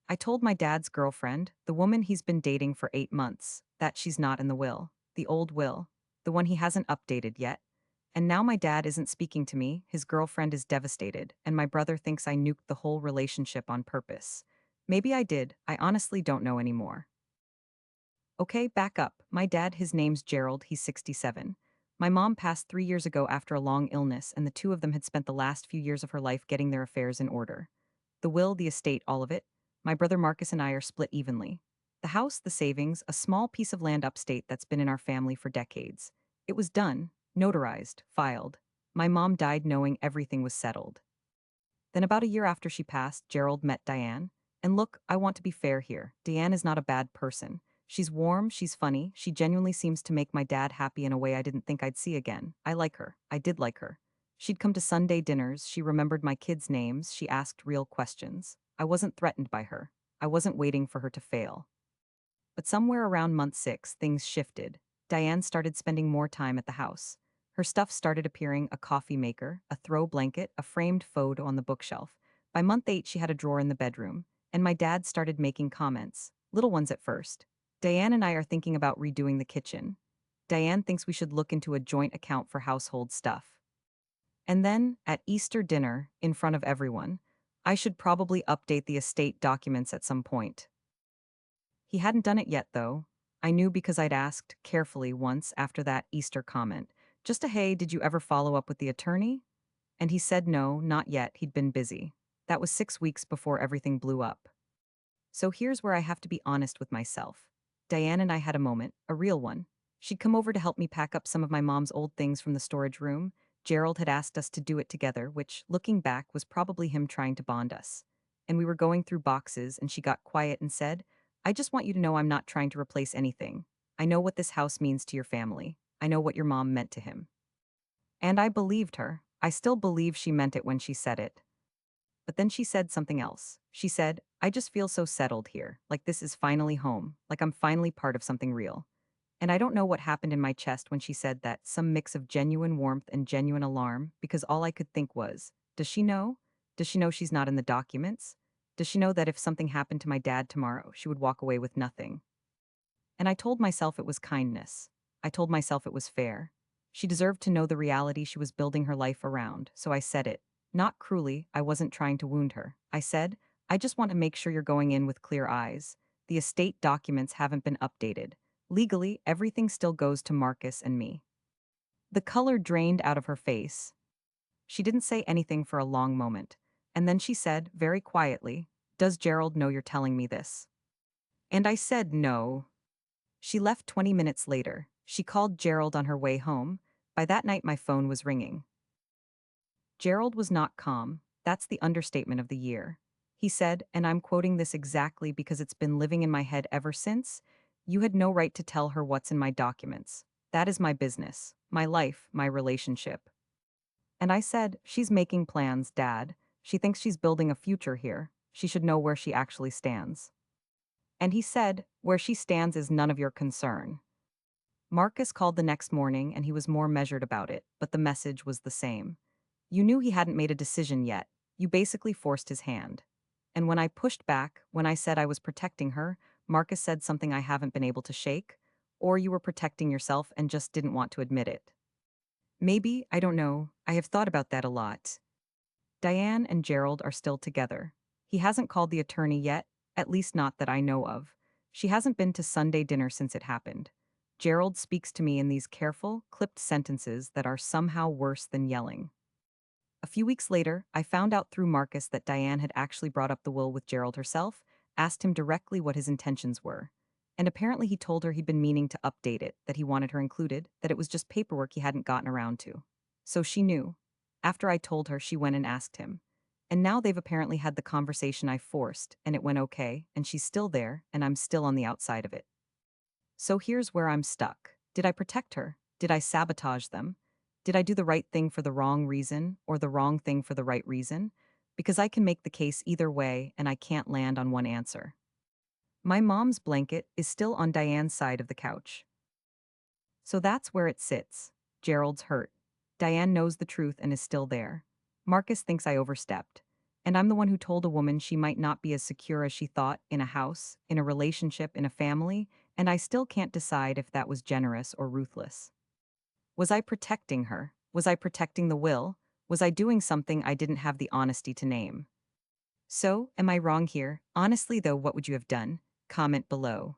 I told my dad's girlfriend, the woman he's been dating for 8 months, that she's not in the will, the old will, the one he hasn't updated yet. And now my dad isn't speaking to me, his girlfriend is devastated, and my brother thinks I nuked the whole relationship on purpose. Maybe I did, I honestly don't know anymore. Okay, back up. My dad, his name's Gerald, he's 67. My mom passed 3 years ago after a long illness, and the two of them had spent the last few years of her life getting their affairs in order. The will, the estate, all of it. My brother Marcus and I are split evenly. The house, the savings, a small piece of land upstate that's been in our family for decades. It was done, notarized, filed. My mom died knowing everything was settled. Then, about a year after she passed, Gerald met Diane. And look, I want to be fair here. Diane is not a bad person. She's warm, she's funny, she genuinely seems to make my dad happy in a way I didn't think I'd see again. I like her. I did like her. She'd come to Sunday dinners, she remembered my kids' names, she asked real questions. I wasn't threatened by her. I wasn't waiting for her to fail. But somewhere around month 6, things shifted. Diane started spending more time at the house. Her stuff started appearing: a coffee maker, a throw blanket, a framed photo on the bookshelf. By month 8, she had a drawer in the bedroom, and my dad started making comments, little ones at first. Diane and I are thinking about redoing the kitchen. Diane thinks we should look into a joint account for household stuff. And then, at Easter dinner, in front of everyone, I should probably update the estate documents at some point. He hadn't done it yet, though. I knew because I'd asked, carefully, once after that Easter comment, just a "hey, did you ever follow up with the attorney?" And he said no, not yet, he'd been busy. That was 6 weeks before everything blew up. So here's where I have to be honest with myself. Diane and I had a moment, a real one. She'd come over to help me pack up some of my mom's old things from the storage room. Gerald had asked us to do it together, which, looking back, was probably him trying to bond us. And we were going through boxes, and she got quiet and said, "I just want you to know I'm not trying to replace anything. I know what this house means to your family. I know what your mom meant to him." And I believed her. I still believe she meant it when she said it. But then she said something else. She said, "I just feel so settled here, like this is finally home, like I'm finally part of something real." And I don't know what happened in my chest when she said that, some mix of genuine warmth and genuine alarm, because all I could think was, does she know? Does she know she's not in the documents? Does she know that if something happened to my dad tomorrow, she would walk away with nothing? And I told myself it was kindness. I told myself it was fair. She deserved to know the reality she was building her life around, so I said it. Not cruelly, I wasn't trying to wound her. I said, "I just want to make sure you're going in with clear eyes. The estate documents haven't been updated. Legally, everything still goes to Marcus and me." The color drained out of her face. She didn't say anything for a long moment. And then she said, very quietly, "Does Gerald know you're telling me this?" And I said no. She left 20 minutes later. She called Gerald on her way home. By that night, my phone was ringing. Gerald was not calm. That's the understatement of the year. He said, and I'm quoting this exactly because it's been living in my head ever since, "You had no right to tell her what's in my documents. That is my business, my life, my relationship." And I said, "She's making plans, Dad. She thinks she's building a future here. She should know where she actually stands." And he said, "Where she stands is none of your concern." Marcus called the next morning and he was more measured about it, but the message was the same. "You knew he hadn't made a decision yet. You basically forced his hand." And when I pushed back, when I said I was protecting her, Marcus said something I haven't been able to shake. "Or you were protecting yourself and just didn't want to admit it." Maybe, I don't know. I have thought about that a lot. Diane and Gerald are still together. He hasn't called the attorney yet, at least not that I know of. She hasn't been to Sunday dinner since it happened. Gerald speaks to me in these careful, clipped sentences that are somehow worse than yelling. A few weeks later, I found out through Marcus that Diane had actually brought up the will with Gerald herself, asked him directly what his intentions were. And apparently he told her he'd been meaning to update it, that he wanted her included, that it was just paperwork he hadn't gotten around to. So she knew. After I told her, she went and asked him. And now they've apparently had the conversation I forced, and it went okay, and she's still there, and I'm still on the outside of it. So here's where I'm stuck. Did I protect her? Did I sabotage them? Did I do the right thing for the wrong reason, or the wrong thing for the right reason? Because I can make the case either way, and I can't land on one answer. My mom's blanket is still on Diane's side of the couch. So that's where it sits. Gerald's hurt. Diane knows the truth and is still there. Marcus thinks I overstepped. And I'm the one who told a woman she might not be as secure as she thought in a house, in a relationship, in a family, and I still can't decide if that was generous or ruthless. Was I protecting her? Was I protecting the will? Was I doing something I didn't have the honesty to name? So, am I wrong here? Honestly, though, what would you have done? Comment below.